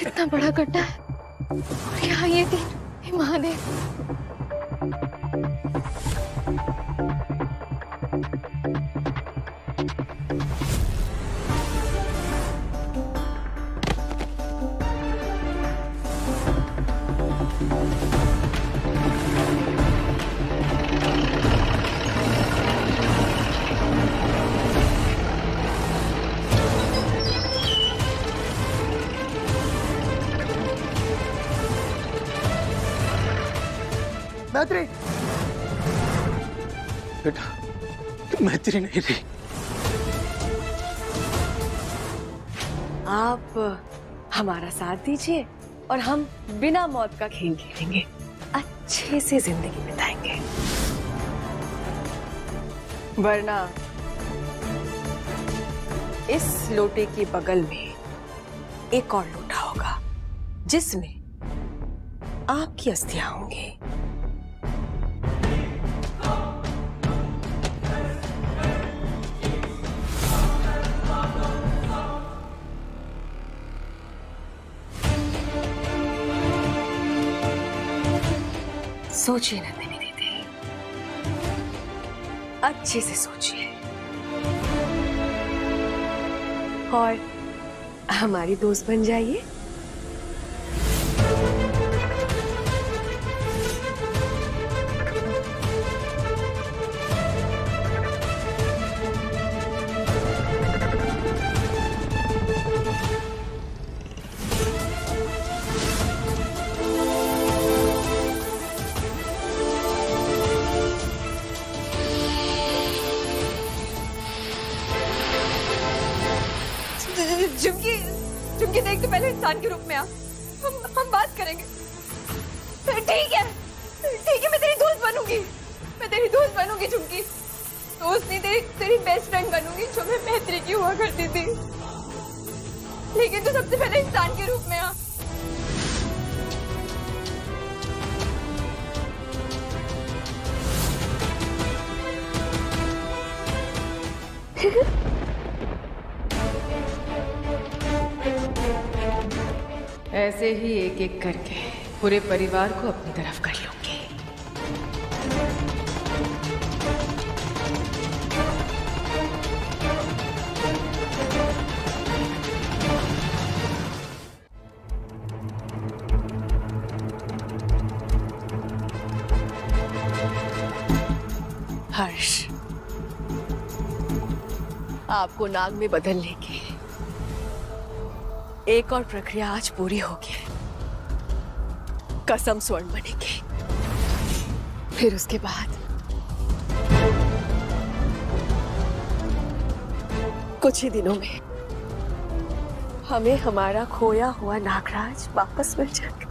इतना बड़ा गड्ढा है और यहाँ ये तीन, हे महादेव। मैत्री, बेटा तुम मैत्री नहीं रही। आप हमारा साथ दीजिए और हम बिना मौत का खेल खेलेंगे, अच्छे से जिंदगी बिताएंगे। वरना इस लोटे के बगल में एक और लोटा होगा जिसमें आपकी अस्थियां होंगी। सोचिए नंदिनी दीदी, अच्छे से सोचिए और हमारी दोस्त बन जाइए। झुमकी, झुमकी देख, तो पहले इंसान के रूप में आ, हम बात करेंगे। ठीक है, ठीक है, मैं तेरी दोस्त बनूंगी, मैं तेरी दोस्त बनूंगी झुमकी। दोस्त नहीं, तेरी बेस्ट फ्रेंड बनूंगी, जो मैं मैत्री की हुआ करती थी। लेकिन तू सबसे पहले इंसान के रूप में आ। ऐसे ही एक एक करके पूरे परिवार को अपनी तरफ कर लूंगी। हर्ष, आपको नाग में बदलने की एक और प्रक्रिया आज पूरी होगी। कसम स्वर्ण बनेगी, फिर उसके बाद कुछ ही दिनों में हमें हमारा खोया हुआ नागराज वापस मिल जाएगा।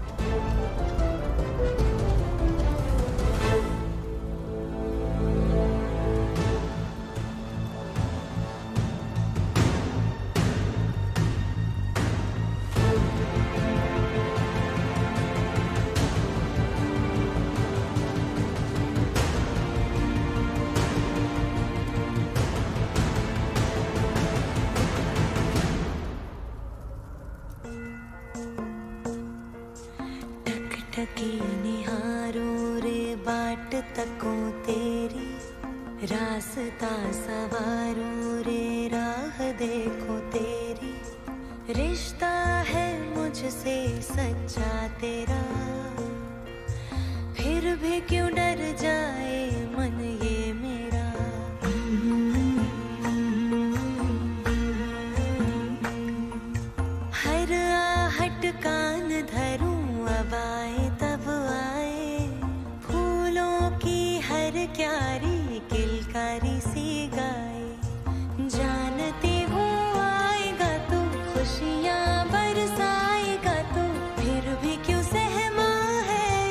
निहारो रे बाट तको तेरी, रास्ता सवारो रे राह देखो तेरी। रिश्ता है मुझसे सच्चा तेरा, फिर भी क्यों डर जाए मन ये मेरा। हर आहट कान धरूं, अब आए तब आए। फूलों की हर क्यारी किलकारी सी गाए। जानती हूँ आएगा तू, खुशियाँ बरसाएगा तू, फिर भी क्यों सहमा है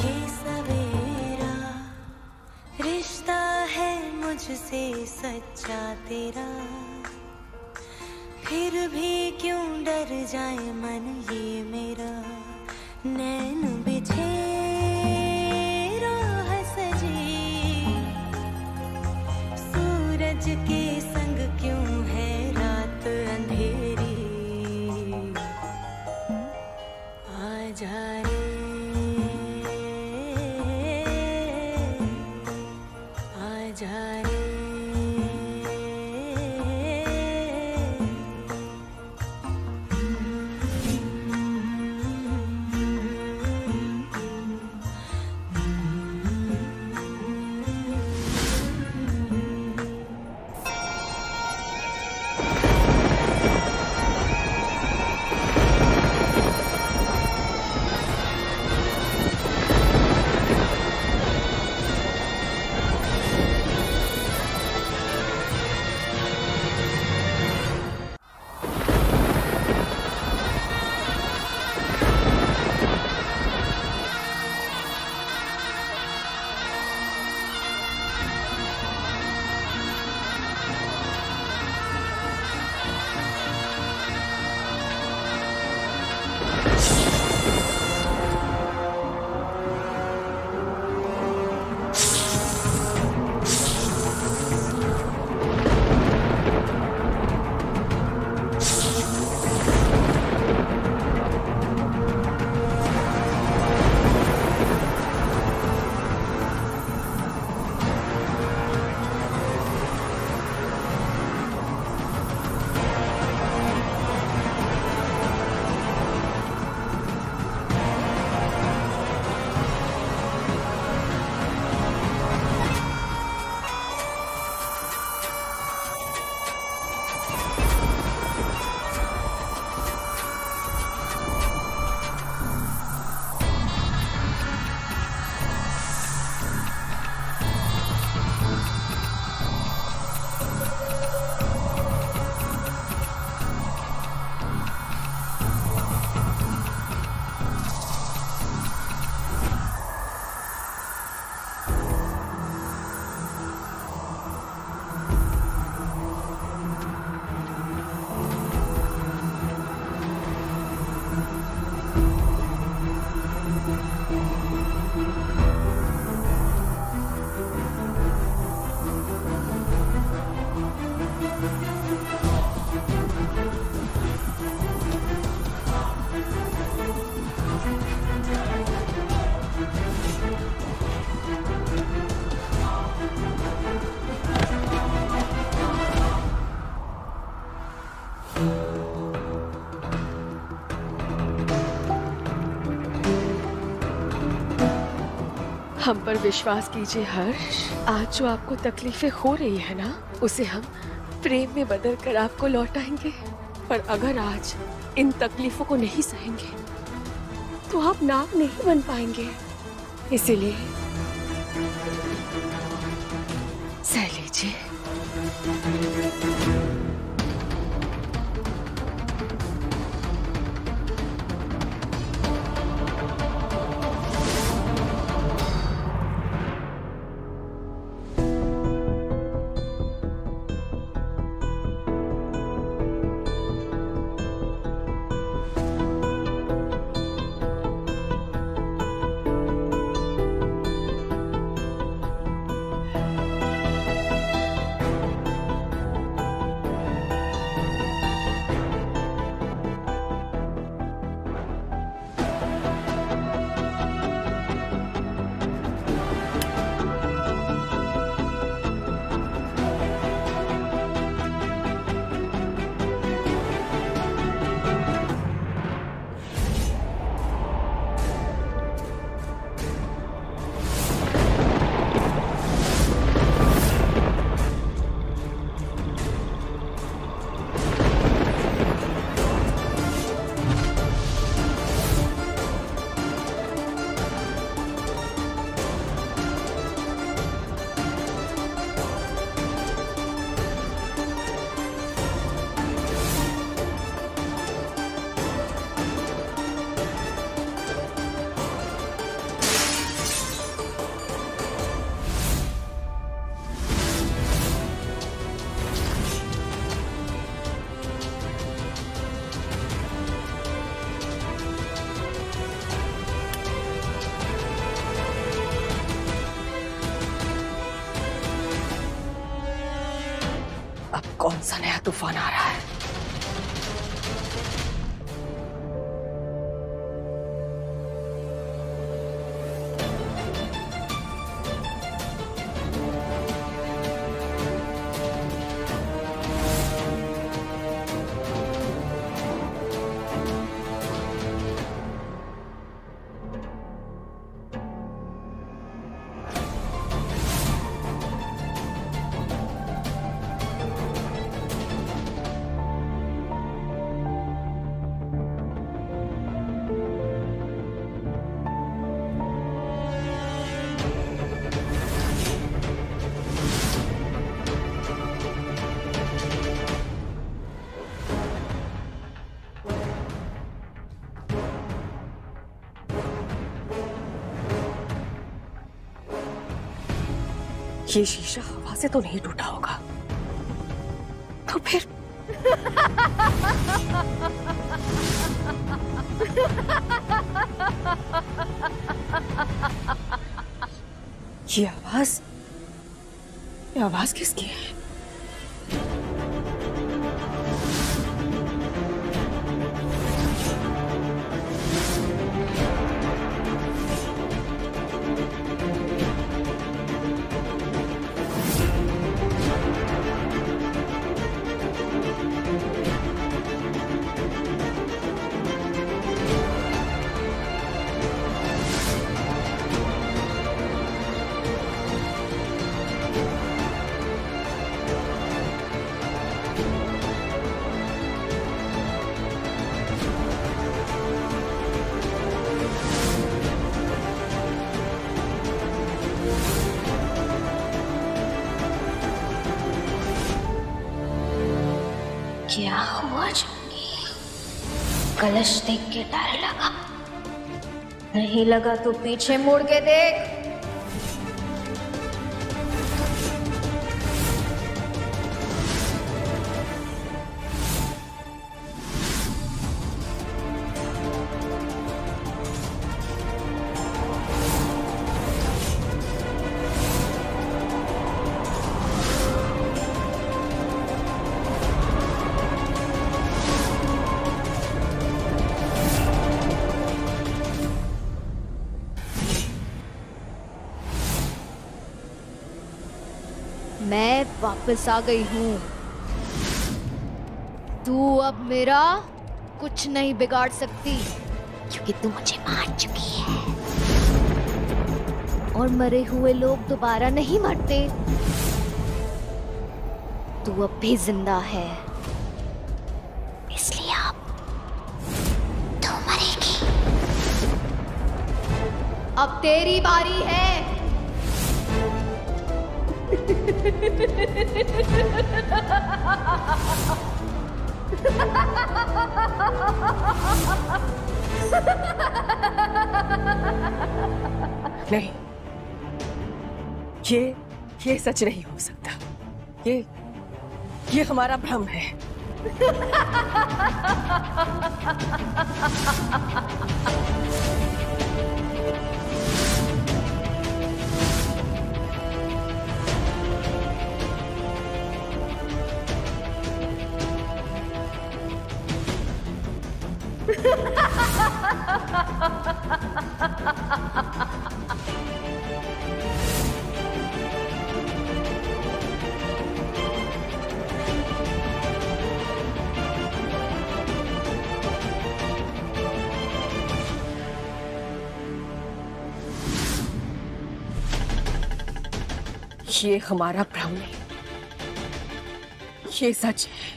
ये सवेरा। रिश्ता है मुझसे सच्चा तेरा, फिर भी क्यों डर जाए मन ये मेरा। नैन बिछे राह सजी, सूरज के संग क्यों है रात अंधेरी। हम पर विश्वास कीजिए हर्ष, आज जो आपको तकलीफें हो रही है ना, उसे हम प्रेम में बदल कर आपको लौटाएंगे। पर अगर आज इन तकलीफों को नहीं सहेंगे तो आप नाग नहीं बन पाएंगे। इसीलिए सह लीजिए। अब कौन सा नया तूफान आ रहा है? ये शीशा हवा से तो नहीं टूटा होगा, तो फिर ये आवाज किसकी है? क्या हुआ चुंगी? कलश देख के डर लगा? नहीं लगा तो पीछे मुड़ के देख। मैं वापस आ गई हूँ। तू अब मेरा कुछ नहीं बिगाड़ सकती, क्योंकि तू मुझे मार चुकी है। और मरे हुए लोग दोबारा नहीं मरते। तू अब भी जिंदा है, इसलिए अब तू मरेगी। अब तेरी बारी है। नहीं, ये सच नहीं हो सकता। ये हमारा भ्रम है। ये हमारा भ्रम नहीं, ये सच है।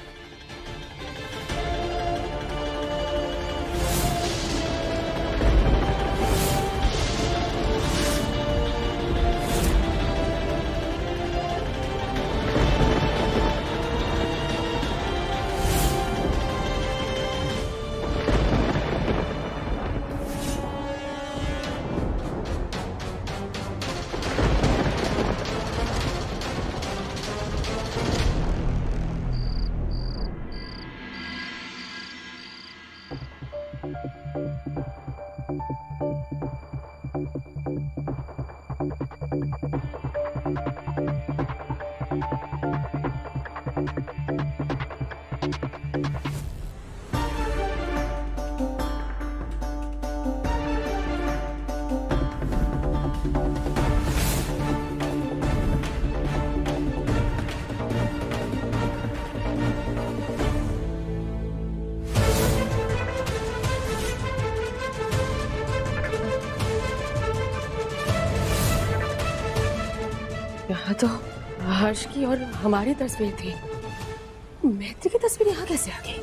यहाँ तो हर्ष की और हमारी तस्वीर थी। मैत्री की तस्वीर यहाँ कैसे आ गई?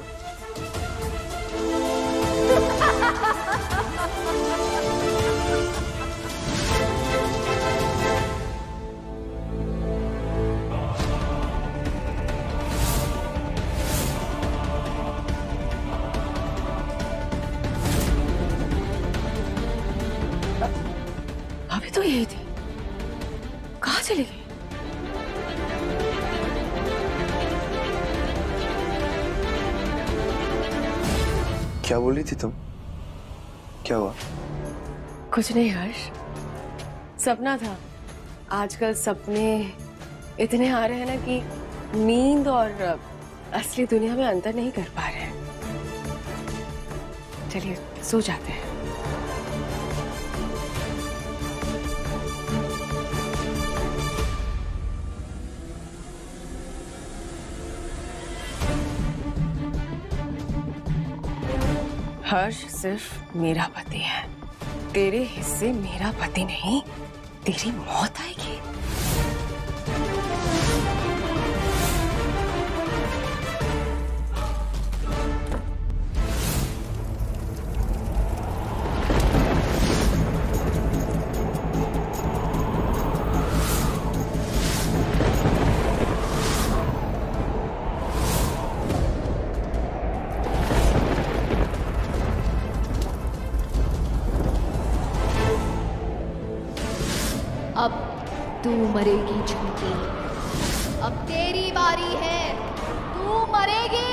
अभी तो यही थी, कहाँ चली गई? क्या बोली थी तुम? क्या हुआ? कुछ नहीं हर्ष, सपना था। आजकल सपने इतने आ रहे हैं ना कि नींद और असली दुनिया में अंतर नहीं कर पा रहे हैं। चलिए सो जाते हैं। हर्ष सिर्फ मेरा पति है, तेरे हिस्से मेरा पति नहीं, तेरी मौत आएगी। अब तू मरेगी झुमकी, अब तेरी बारी है, तू मरेगी।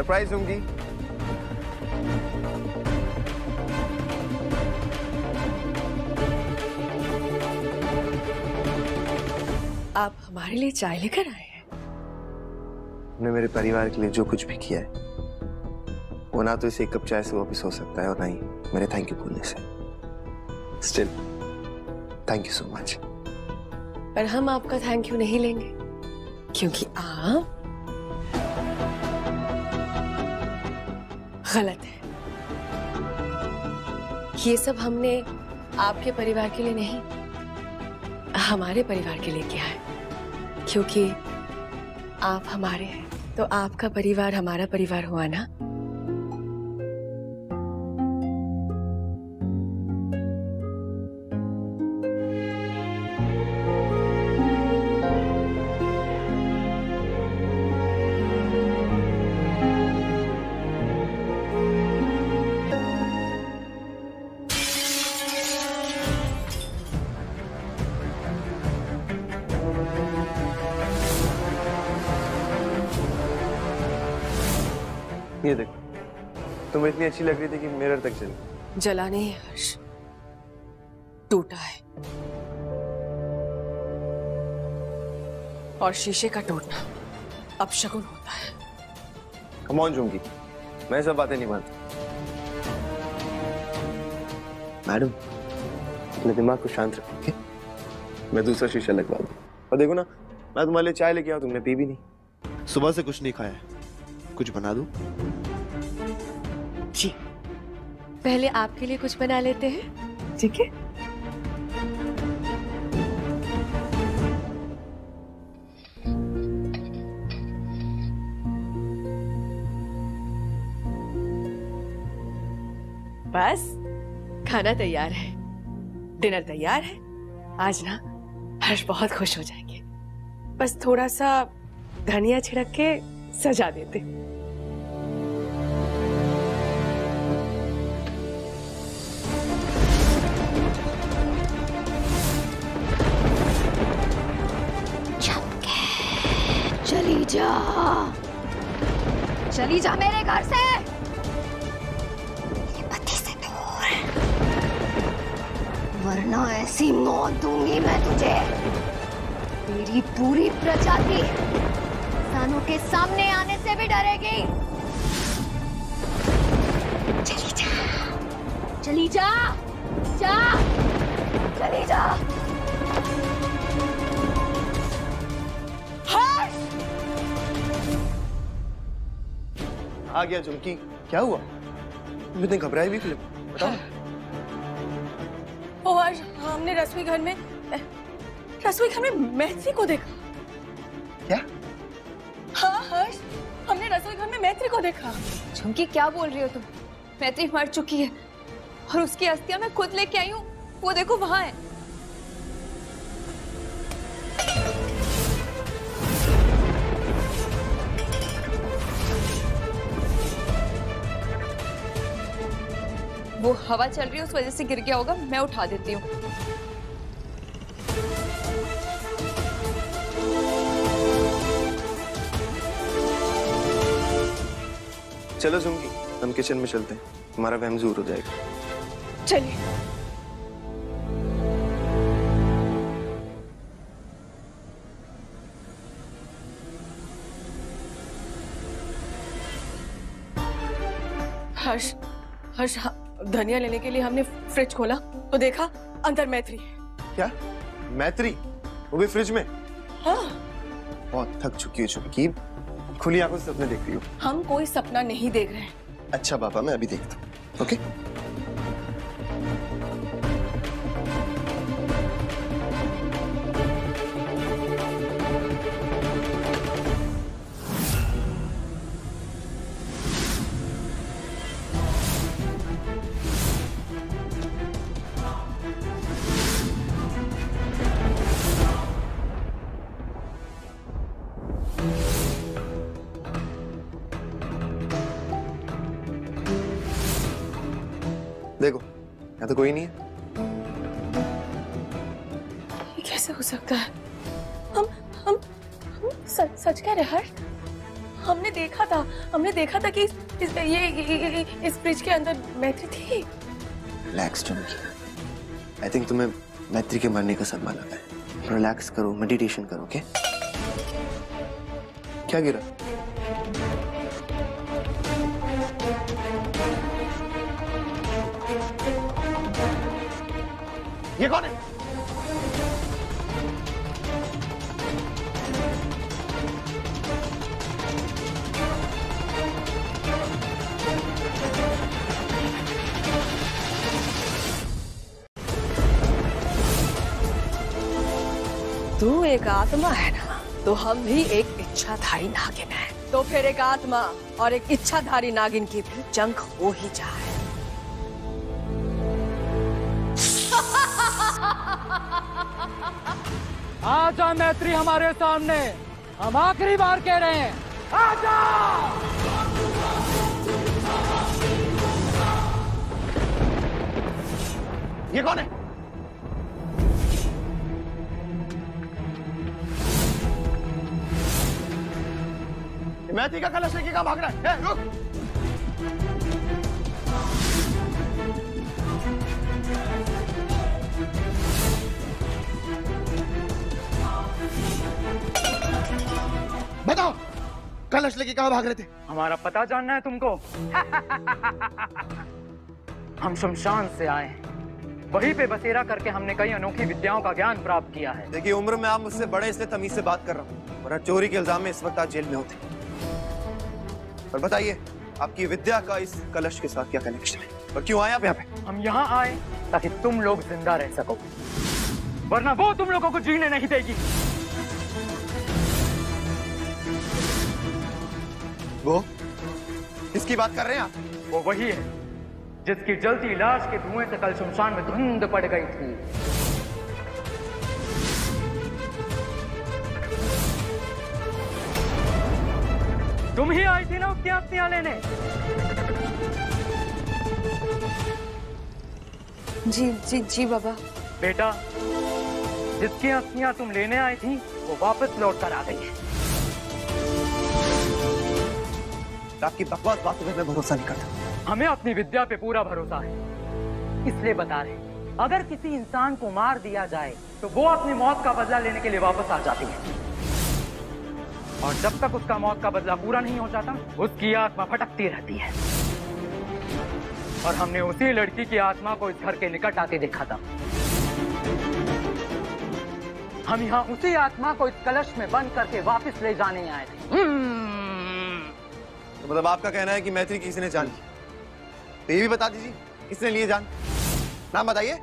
सरप्राइज दूंगी। आप हमारे लिए चाय लेकर आए हैं? ने मेरे परिवार के लिए जो कुछ भी किया है वो ना तो इसे एक कप चाय से वापस हो सकता है और ना ही मेरे थैंक यू बोलने से। Still thank you so much. पर हम आपका थैंक यू नहीं लेंगे क्योंकि आप गलत है। ये सब हमने आपके परिवार के लिए नहीं, हमारे परिवार के लिए किया है। क्योंकि आप हमारे हैं तो आपका परिवार हमारा परिवार हुआ ना। ये देखो, तुम इतनी अच्छी लग रही थी कि मिरर तक चली। जला नहीं हर्ष, टूटा है। और शीशे का टूटना अपशकुन होता है। कम ऑन झुमकी, मैं सब बातें नहीं मानता। मैडम अपने दिमाग को शांत रखिए, मैं दूसरा शीशा लगवा दूं। और देखो ना, मैं तुम्हारे लिए चाय लेके आऊं, तुमने पी भी नहीं। सुबह से कुछ नहीं खाया है, कुछ बना दूं? जी, पहले आपके लिए कुछ बना लेते हैं, ठीक है? बस खाना तैयार है, डिनर तैयार है। आज ना हर्ष बहुत खुश हो जाएंगे। बस थोड़ा सा धनिया छिड़क के सजा देते। चली जा, चली जा मेरे घर से, ये पति से दूर, वरना ऐसी मौत दूंगी मैं तुझे। तेरी पूरी प्रजाति इंसानों के सामने आने से भी डरेगी। चली जा, चली जा, जा, चली जा। आ गया झुमकी, क्या हुआ? तुम इतने घबराई भी क्यों? बताओ। ओ हर्ष, हमने रसोई घर में मैत्री को देखा। क्या? हाँ हर्ष, हमने रसोई घर में मैत्री को देखा। झुमकी क्या बोल रही हो तुम? मैत्री मर चुकी है और उसकी अस्थियां मैं खुद लेके आई हूँ। वो देखो वहां है। वो हवा चल रही है उस वजह से गिर गया होगा, मैं उठा देती हूँ। चलो झुमकी, हम किचन में चलते हैं, हमारा वहम दूर हो जाएगा। चलिए। हर्ष, हर्ष, धनिया लेने के लिए हमने फ्रिज खोला तो देखा अंदर मैत्री है। क्या? मैत्री? वो भी फ्रिज में? हाँ। बहुत थक चुकी है झुमकी, खुली आंखों से सपने देख रही हो। हम कोई सपना नहीं देख रहे हैं। अच्छा पापा, मैं अभी देखता हूँ। ओके? देखो, यहाँ तो कोई नहीं है। ये कैसे हो सकता है? हम सच कह रहे हर्ष। हमने देखा था कि इस फ्रिज के अंदर मैत्री थी। रिलैक्स झुमकी, आई थिंक तुम्हें मैत्री के मरने का सदमा लगा है। रिलैक्स करो, मेडिटेशन करो। ओके? क्या गिरा? ये कौन है? तू एक आत्मा है ना, तो हम भी एक इच्छाधारी नागिन है। तो फिर एक आत्मा और एक इच्छाधारी नागिन की भी जंग हो ही जाए। आजा मैत्री हमारे सामने, हम आखिरी बार कह रहे हैं, आजा! ये कौन है? मैत्री का कलश लेके कहाँ भाग रहा है? रुक! बताओ, कलश लेके कहाँ भाग रहे थे? हमारा पता जानना है तुमको? हम शमशान से आए हैं, वहीं पे बसेरा करके हमने कई अनोखी विद्याओं का ज्ञान प्राप्त किया है। देखिए, उम्र में आप मुझसे बड़े, इसलिए तमीज से बात कर रहा हूँ, वरना चोरी के इल्जाम में इस वक्त आप जेल में होते। और बताइए, आपकी विद्या का इस कलश के साथ क्या कनेक्शन है और क्यों आए आप यहाँ पे? हम यहाँ आए ताकि तुम लोग जिंदा रह सको, वरना वो तुम लोगों को जीने नहीं देगी। वो किसकी बात कर रहे हैं आप? वो वही है जिसकी जलती लाश के धुएं से कल शमशान में धुंध पड़ गई थी। तुम ही आई थी ना उसकी अस्थियां लेने? जी बाबा। बेटा, जिसकी अस्थियां तुम लेने आई थी वो वापस लौट कर आ गई है। आपकी बकवास बातों पे मैं भरोसा नहीं करता। हमें अपनी विद्या पे पूरा भरोसा है, इसलिए बता रहे, अगर किसी इंसान को मार दिया जाए तो वो अपनी मौत का बदला लेने के लिए वापस आ जाती है, और जब तक उसका मौत का बदला पूरा नहीं हो जाता उसकी आत्मा भटकती रहती है। और हमने उसी लड़की की आत्मा को इस घर के निकट आते देखा था। हम यहाँ उसी आत्मा को इस कलश में बंद करके वापस ले जाने आए थे। तो मतलब आपका कहना है कि मैत्री किसी ने जान ली? तो ये भी बता दीजिए, किसने लिए जान? नाम बताइए।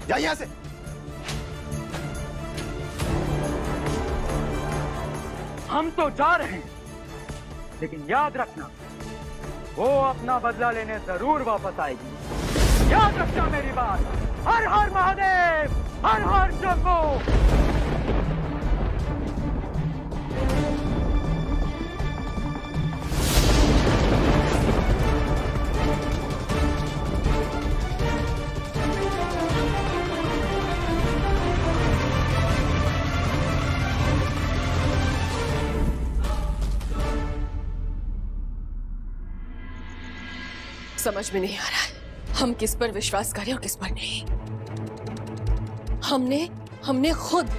जाइए यहां से। हम तो जा रहे हैं, लेकिन याद रखना वो अपना बदला लेने जरूर वापस आएगी। याद रखना मेरी बात। हर हर महादेव, हर हर शंभू। समझ में नहीं आ रहा है हम किस पर विश्वास करें और किस पर नहीं। हमने खुद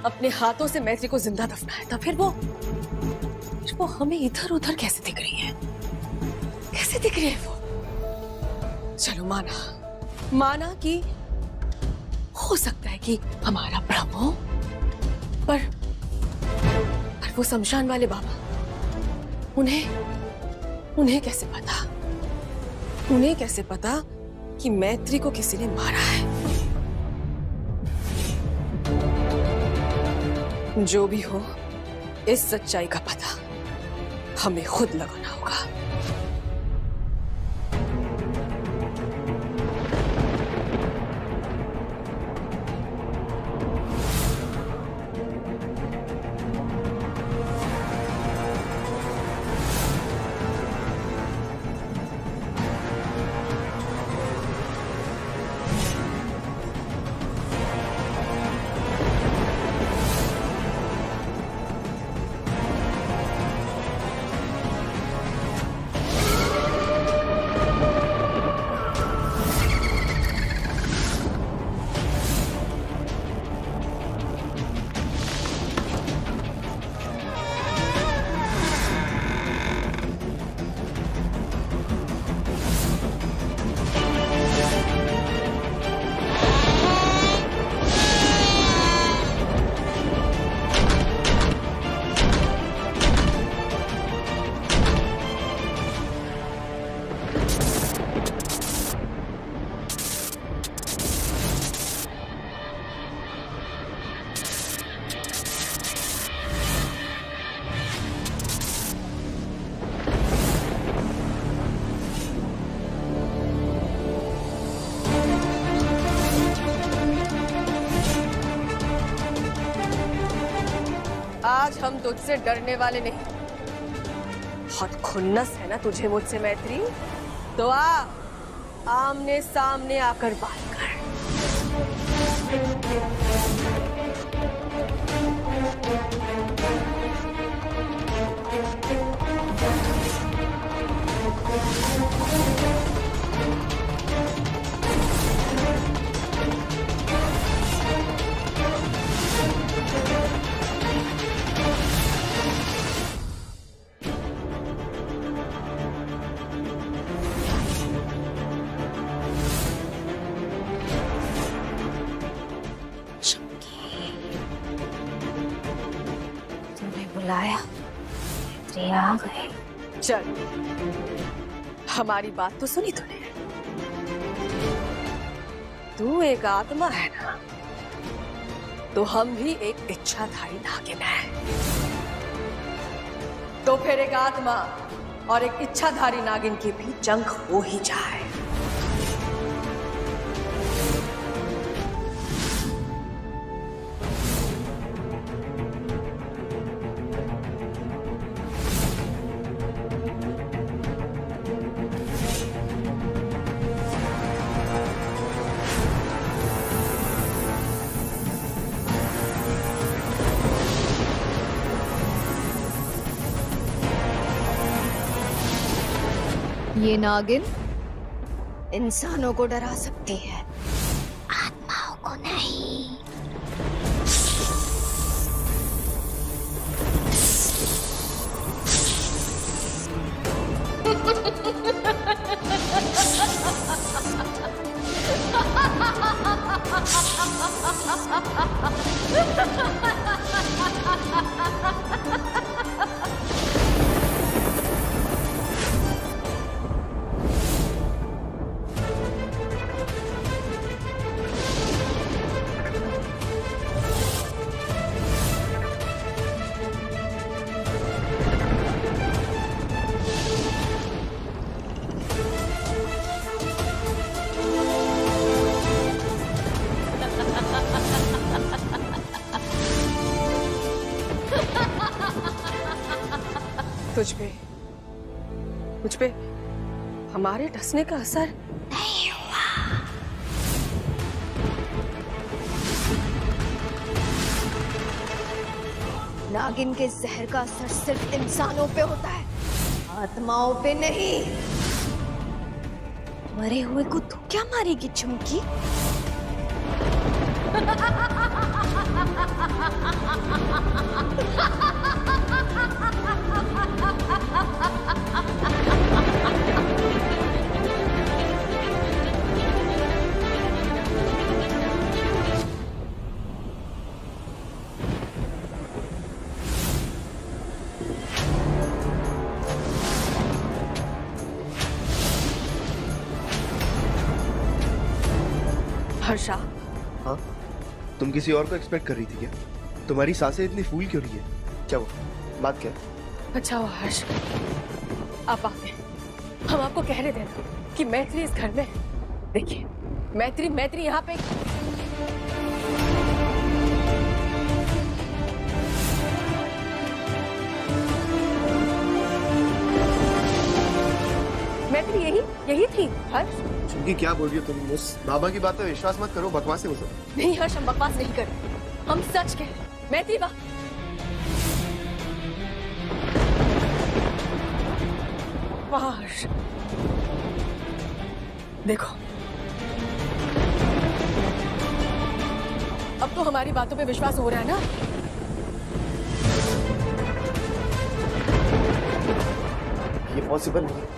अपने हाथों से मैत्री को जिंदा दफनाया था, फिर वो हमें इधर उधर कैसे दिख रही है? कैसे दिख रही है वो? चलो माना कि हो सकता है कि हमारा भ्रम हो, पर वो शमशान वाले बाबा, उन्हें कैसे पता? उन्हें कैसे पता कि मैत्री को किसी ने मारा है? जो भी हो, इस सच्चाई का पता हमें खुद लगाना होगा। आज हम तुझसे डरने वाले नहीं। बहुत खुन्नस है ना तुझे मुझसे मैत्री? तो आमने सामने आकर बात कर। बुलाया, मैत्री आ गई। चल, हमारी बात तो सुनी तूने। तू एक आत्मा है ना, तो हम भी एक इच्छाधारी नागिन है। तो फिर एक आत्मा और एक इच्छाधारी नागिन की भी जंग हो ही जाए। ये नागिन इंसानों को डरा सकती है, आत्माओं को नहीं। तुझ पे हमारे डसने का असर नहीं हुआ। नागिन के जहर का असर सिर्फ इंसानों पे होता है, आत्माओं पे नहीं। मरे हुए को तू क्या मारेगी चुमकी? हर्षा, हाँ, तुम किसी और को एक्सपेक्ट कर रही थी क्या? तुम्हारी सांसें इतनी फूल क्यों रही है? क्या वो बात क्या है? अच्छा हुआ हर्ष आप आ गए। हम आपको कह रहे थे ना कि मैत्री इस घर में है। देखिए मैत्री यहाँ पे मैत्री यही थी हर्ष। चुमकी क्या बोल रही हो तुम? उस बाबा की बात पे विश्वास मत करो, बकवास है वो सब। नहीं हर्ष, हम बकवास नहीं कर रहे, हम सच कह रहे हैं। मैत्री वाह, वाह हर्ष, देखो अब तो हमारी बातों पे विश्वास हो रहा है ना? ये पॉसिबल नहीं है।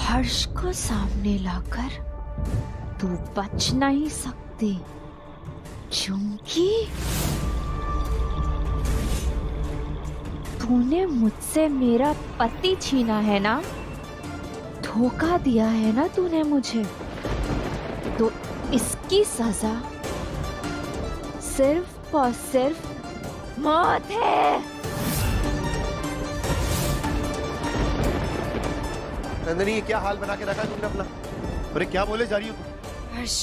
हर्ष को सामने लाकर तू बच नहीं सकती चुमकी। तूने मुझसे मेरा पति छीना है ना, धोखा दिया है ना तूने मुझे, तो इसकी सजा सिर्फ और सिर्फ मौत है। नंदिनी, ये क्या हाल बना के रखा है तुमने अपना? अरे क्या बोले जा रही हो तुम? हर्ष,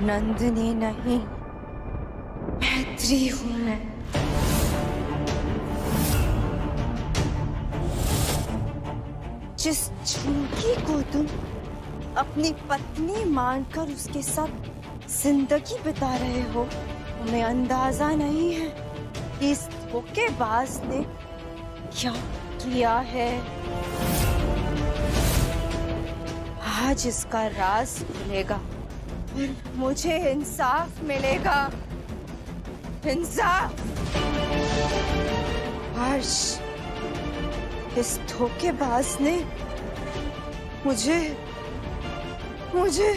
नंदिनी नहीं, मैत्री हूं मैं। जिस चुमकी को तुम अपनी पत्नी मानकर उसके साथ जिंदगी बिता रहे हो, तुम्हें अंदाजा नहीं है कि इस धोखेबाज ने क्या किया है। आज इसका राज खुलेगा और मुझे इंसाफ मिलेगा, इंसाफ। हर्ष, इस धोखेबाज ने मुझे मुझे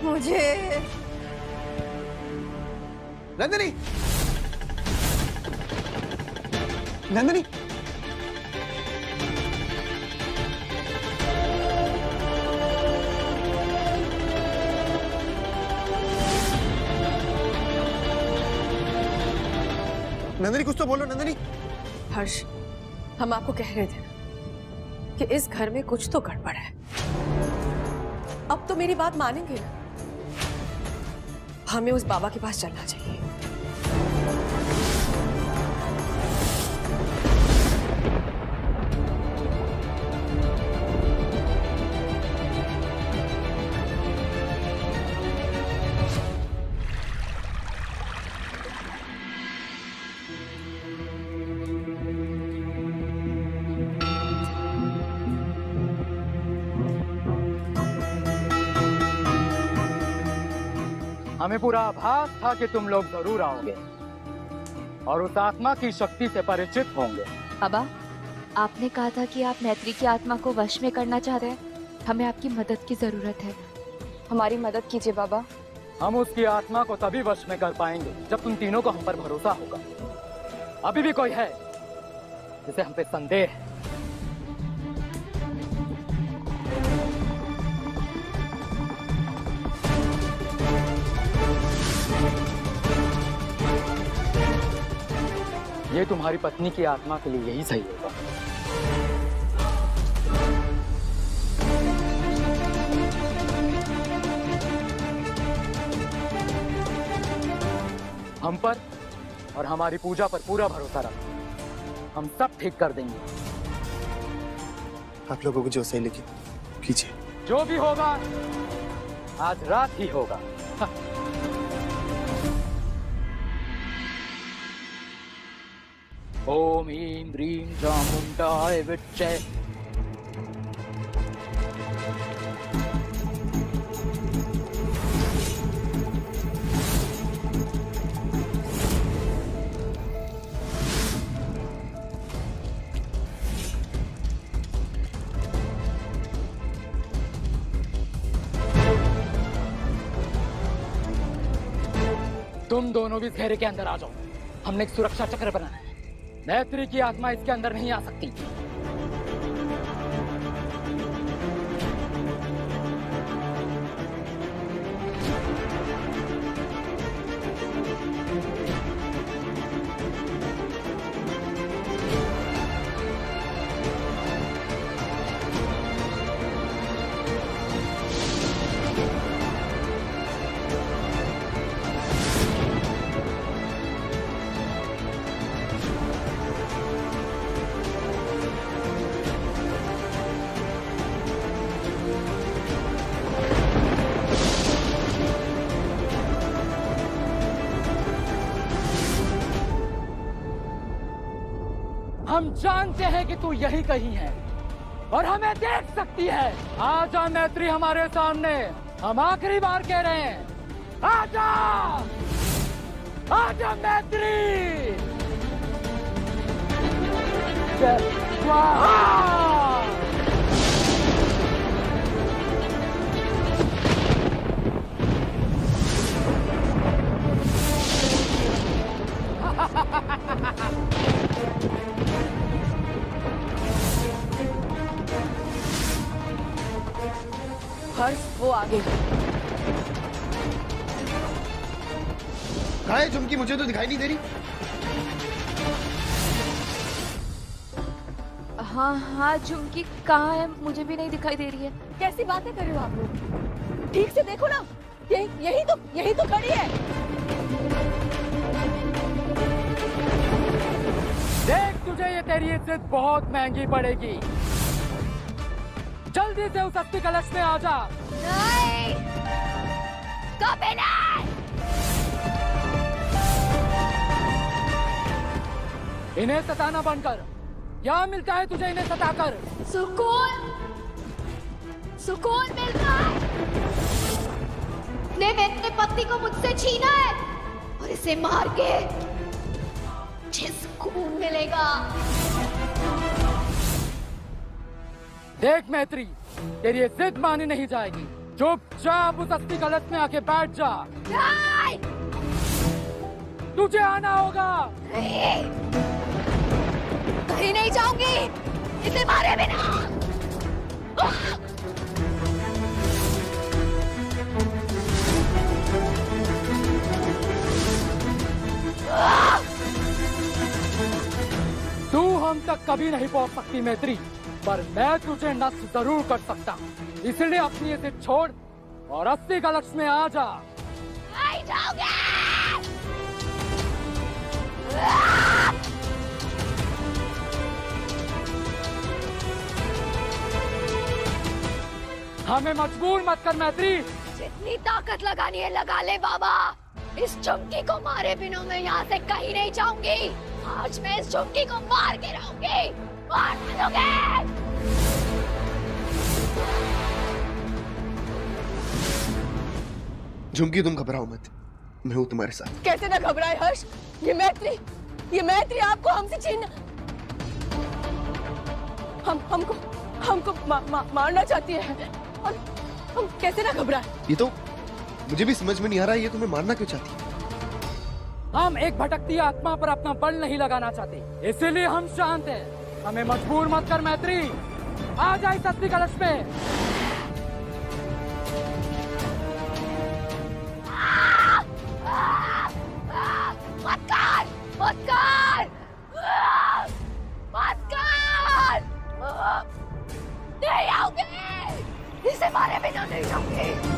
मुझे नंदिनी, नंदिनी, नंदिनी कुछ तो बोलो नंदिनी। हर्ष, हम आपको कह रहे थे ना कि इस घर में कुछ तो गड़बड़ है। अब तो मेरी बात मानेंगे ना? हमें उस बाबा के पास चलना चाहिए। हमें पूरा आभास था कि तुम लोग जरूर आओगे और उस आत्मा की शक्ति से परिचित होंगे। बाबा, आपने कहा था कि आप मैत्री की आत्मा को वश में करना चाह रहे हैं। हमें आपकी मदद की जरूरत है। हमारी मदद कीजिए बाबा। हम उसकी आत्मा को तभी वश में कर पाएंगे जब तुम तीनों को हम पर भरोसा होगा। अभी भी कोई है जिसे हम पे संदेह है? ये तुम्हारी पत्नी की आत्मा के लिए यही सही होगा। हम पर और हमारी पूजा पर पूरा भरोसा रखो, हम सब ठीक कर देंगे। आप लोगों को जो सही लगे कीजिए। जो भी होगा आज रात ही होगा। ओम ह्रीं ह्रीं चामुंडाय विच्चे। तुम दोनों भी इस घेरे के अंदर आ जाओ। हमने एक सुरक्षा चक्र बनाया है। मैत्री की आत्मा इसके अंदर नहीं आ सकती। हम जानते हैं कि तू यही कहीं है और हमें देख सकती है। आजा मैत्री हमारे सामने, हम आखिरी बार कह रहे हैं, आजा, आजा मैत्री। स्वाहा। हर्ष वो आगे। कहाँ है झुमकी? मुझे तो दिखाई नहीं दे रही। हाँ हाँ झुमकी कहाँ है? मुझे भी नहीं दिखाई दे रही है। कैसी बातें कर रहे हो आप लोग? ठीक से देखो ना, यही तो खड़ी है। देख तुझे ये तेरी इज्जत बहुत महंगी पड़ेगी। जल्दी से उस अस्थि कलश में आ जा। नहीं, कभी नहीं। इन्हें सताना बनकर क्या मिलता है तुझे इन्हें सताकर? सुकून मिलता है। ने अपने पति को मुझसे छीना है और इसे मार के मुझे सुकून मिलेगा। देख मैत्री, तेरी जिद मानी नहीं जाएगी। चुपचाप उस अस्थि कलश में आके बैठ जा। नहीं, तुझे आना होगा। नहीं, कहीं नहीं जाऊंगी इसे मारे बिना। तू हम तक कभी नहीं पहुंच सकती मैत्री, पर मैं तुझे नष्ट जरूर कर सकता हूँ। इसलिए अपनी इसे छोड़ और अस्थि कलश में आ जा। नहीं जाऊंगी। हमें मजबूर मत कर मैत्री। जितनी ताकत लगानी है लगा ले बाबा। इस झुमकी को मारे बिना मैं यहाँ से कहीं नहीं जाऊंगी। आज मैं इस झुमकी को मार के रहूंगी, मार दूंगी। झुमकी तुम घबराओ मत, मैं हूं तुम्हारे साथ। कैसे ना घबराए हर्ष, ये मैत्री आपको हमसे छीन हमको मारना चाहती है और हम कैसे ना घबराएं। ये तो मुझे भी समझ में नहीं आ रहा है, ये तुम्हें मारना क्यों चाहती है? हम एक भटकती आत्मा पर अपना बल नहीं लगाना चाहते, इसीलिए हम शांत हैं। हमें मजबूर मत कर मैत्री, आ जाए सत्ती कलश पे। मत कर, मत कर, मत कर। नहीं आओगे, इसे मारे बिना नहीं जाऊंगी।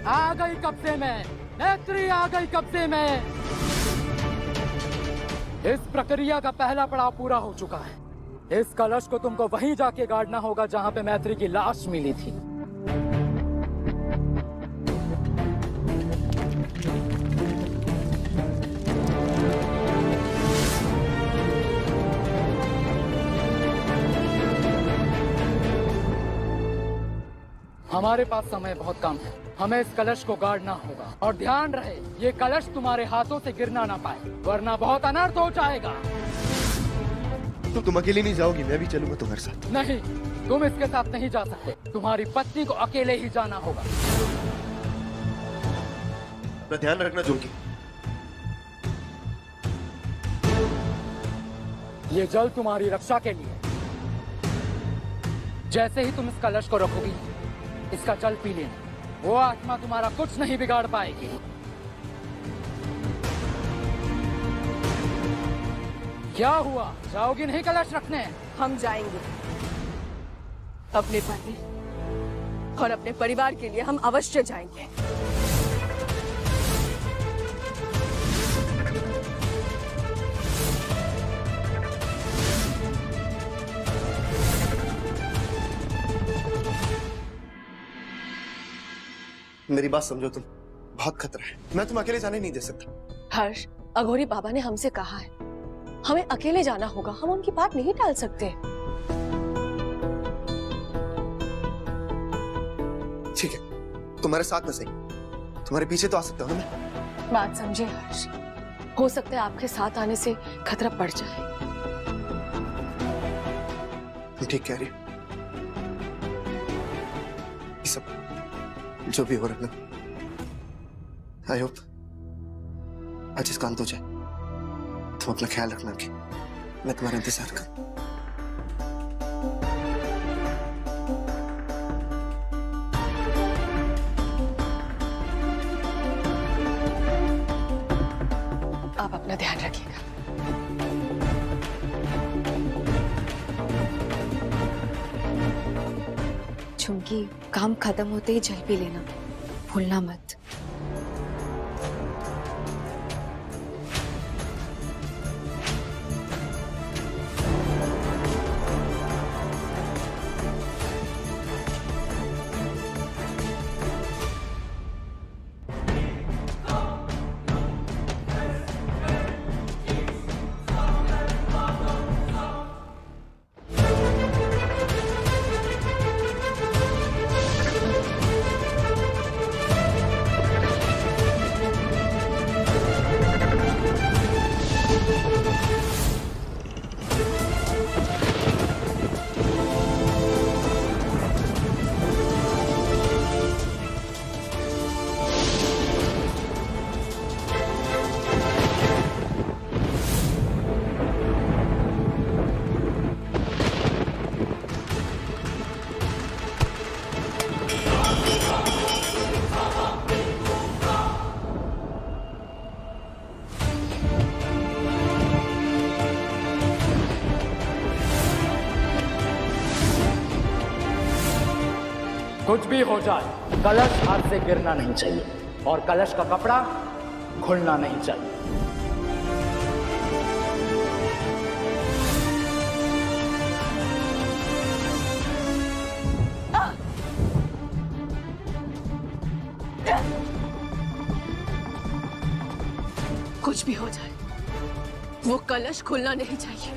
आ गई कब्जे में, मैत्री आ गई कब्जे में। इस प्रक्रिया का पहला पड़ाव पूरा हो चुका है। इस कलश को तुमको वहीं जाके गाड़ना होगा जहां पे मैत्री की लाश मिली थी। हमारे पास समय बहुत कम है, हमें इस कलश को गाड़ना होगा। और ध्यान रहे, ये कलश तुम्हारे हाथों से गिरना ना पाए, वरना बहुत अनर्थ हो जाएगा। तो तुम अकेले नहीं जाओगी, मैं भी चलूंगा तुम्हारे साथ। नहीं, तुम इसके साथ नहीं जा सकते, तुम्हारी पत्नी को अकेले ही जाना होगा। अपना ध्यान रखना जोगी। ये जल तुम्हारी रक्षा के लिए। जैसे ही तुम इस कलश को रखोगी, इसका जल पी लेना, वो आत्मा तुम्हारा कुछ नहीं बिगाड़ पाएगी। क्या हुआ, जाओगी नहीं कलश रखने? हम जाएंगे। अपने पति और अपने परिवार के लिए हम अवश्य जाएंगे। मेरी बात समझो, तुम बहुत खतरा है, मैं तुम अकेले जाने नहीं दे सकता। हर्ष, अघोरी बाबा ने हमसे कहा है हमें अकेले जाना होगा, हम उनकी बात नहीं टाल सकते। ठीक है, तुम्हारे साथ में सही, तुम्हारे पीछे तो आ सकता हूँ ना मैं। बात समझे हर्ष, हो सकता है आपके साथ आने से खतरा बढ़ जाए। तुम ठीक कह रही हो। ये सब जो भी हो रहा है, आई होप आज इसका अंत हो जाए। तुम अपना ख्याल रखना कि मैं तुम्हारा इंतजार करूं। आप अपना ध्यान रखिएगा। झुमकी, काम खत्म होते ही जल पी लेना, भूलना मत। कुछ भी हो जाए, कलश हाथ से गिरना नहीं चाहिए और कलश का कपड़ा खुलना नहीं चाहिए। कुछ भी हो जाए, वो कलश खुलना नहीं चाहिए।